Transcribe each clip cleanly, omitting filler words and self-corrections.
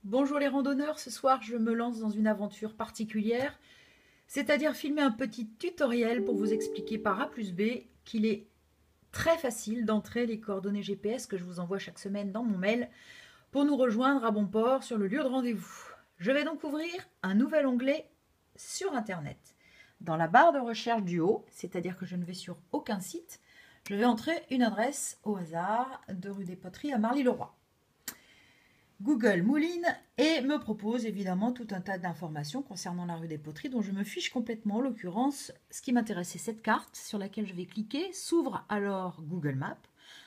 Bonjour les randonneurs, ce soir je me lance dans une aventure particulière, c'est-à-dire filmer un petit tutoriel pour vous expliquer par A plus B qu'il est très facile d'entrer les coordonnées GPS que je vous envoie chaque semaine dans mon mail pour nous rejoindre à bon port sur le lieu de rendez-vous. Je vais donc ouvrir un nouvel onglet sur Internet. Dans la barre de recherche du haut, c'est-à-dire que je ne vais sur aucun site, je vais entrer une adresse au hasard de rue des Poteries à Marly-le-Roi. Google mouline et me propose évidemment tout un tas d'informations concernant la rue des Poteries dont je me fiche complètement. En l'occurrence, ce qui m'intéresse, c'est cette carte sur laquelle je vais cliquer. S'ouvre alors Google Maps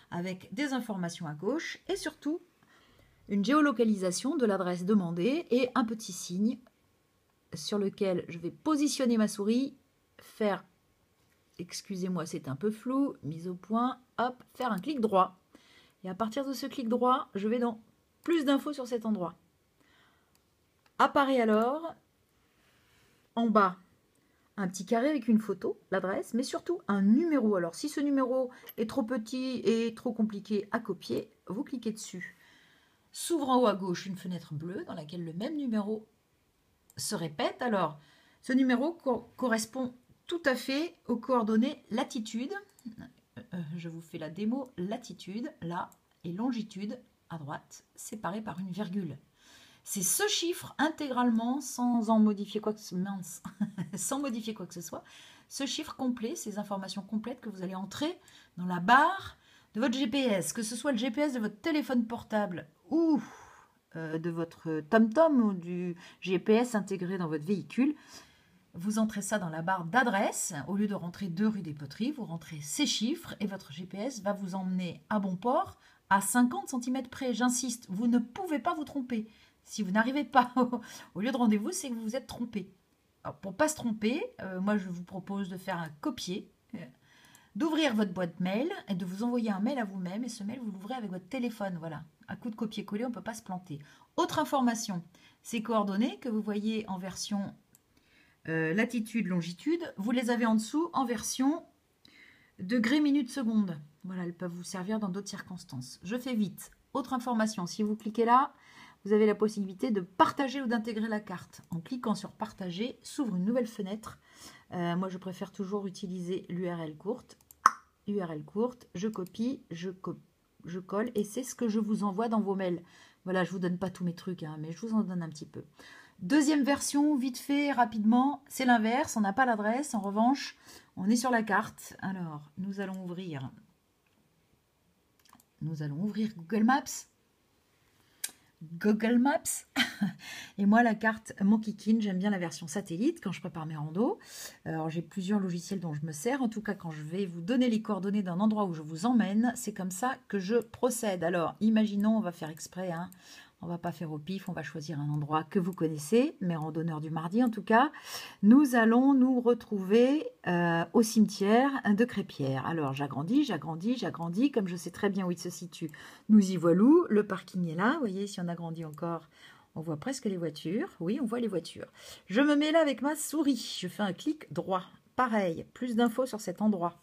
avec des informations à gauche et surtout une géolocalisation de l'adresse demandée et un petit signe sur lequel je vais positionner ma souris, faire, excusez-moi c'est un peu flou, mise au point, hop, faire un clic droit. Et à partir de ce clic droit, je vais dans plus d'infos sur cet endroit. Apparaît alors en bas un petit carré avec une photo, l'adresse, mais surtout un numéro. Alors si ce numéro est trop petit et trop compliqué à copier, vous cliquez dessus. S'ouvre en haut à gauche une fenêtre bleue dans laquelle le même numéro se répète. Alors ce numéro correspond tout à fait aux coordonnées latitude. Je vous fais la démo latitude, là, et longitude, à droite, séparés par une virgule. C'est ce chiffre intégralement, sans modifier quoi que ce soit, ce chiffre complet, ces informations complètes que vous allez entrer dans la barre de votre GPS, que ce soit le GPS de votre téléphone portable ou de votre TomTom ou du GPS intégré dans votre véhicule. Vous entrez ça dans la barre d'adresse. Au lieu de rentrer 2 rue des Poteries, vous rentrez ces chiffres et votre GPS va vous emmener à bon port à 50 cm près. J'insiste, vous ne pouvez pas vous tromper. Si vous n'arrivez pas au lieu de rendez-vous, c'est que vous vous êtes trompé. Alors, pour ne pas se tromper, moi je vous propose de faire un copier, d'ouvrir votre boîte mail et de vous envoyer un mail à vous-même. Et ce mail, vous l'ouvrez avec votre téléphone. Voilà, à coup de copier-coller, on ne peut pas se planter. Autre information, ces coordonnées que vous voyez en version latitude, longitude, vous les avez en dessous en version degré, minute, seconde. Voilà, elles peuvent vous servir dans d'autres circonstances. Je fais vite. Autre information, si vous cliquez là, vous avez la possibilité de partager ou d'intégrer la carte. En cliquant sur partager, s'ouvre une nouvelle fenêtre. Moi, je préfère toujours utiliser l'URL courte. URL courte, je copie, je colle et c'est ce que je vous envoie dans vos mails. Voilà, je ne vous donne pas tous mes trucs, hein, mais je vous en donne un petit peu. Deuxième version, vite fait, rapidement, c'est l'inverse. On n'a pas l'adresse. En revanche, on est sur la carte. Alors, nous allons ouvrir Google Maps. Google Maps. Et moi, la carte, mon kikine, j'aime bien la version satellite quand je prépare mes randos. Alors, j'ai plusieurs logiciels dont je me sers. En tout cas, quand je vais vous donner les coordonnées d'un endroit où je vous emmène, c'est comme ça que je procède. Alors, imaginons, on va faire exprès, hein. On va pas faire au pif, on va choisir un endroit que vous connaissez, mes randonneurs du mardi en tout cas. Nous allons nous retrouver au cimetière de Crépierre. Alors j'agrandis, comme je sais très bien où il se situe. Nous y voilà, le parking est là, vous voyez, si on agrandit encore, on voit presque les voitures. Oui, on voit les voitures. Je me mets là avec ma souris, je fais un clic droit. Pareil, plus d'infos sur cet endroit.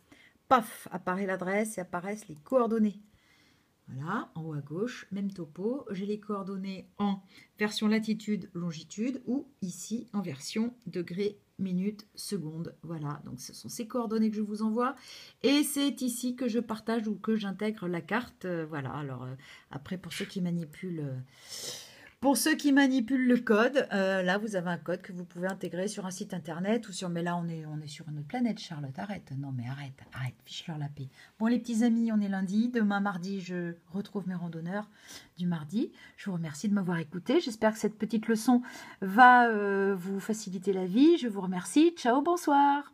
Paf, apparaît l'adresse et apparaissent les coordonnées. Voilà, en haut à gauche, même topo. J'ai les coordonnées en version latitude, longitude ou ici en version degré, minute, seconde. Voilà, donc ce sont ces coordonnées que je vous envoie. Et c'est ici que je partage ou que j'intègre la carte. Voilà, alors après pour ceux qui manipulent... le code, là vous avez un code que vous pouvez intégrer sur un site internet ou sur... Mais là on est sur une autre planète, Charlotte, arrête. Non mais arrête, fiche-leur la paix. Bon les petits amis, on est lundi. Demain mardi, je retrouve mes randonneurs du mardi. Je vous remercie de m'avoir écouté. J'espère que cette petite leçon va vous faciliter la vie. Je vous remercie. Ciao, bonsoir.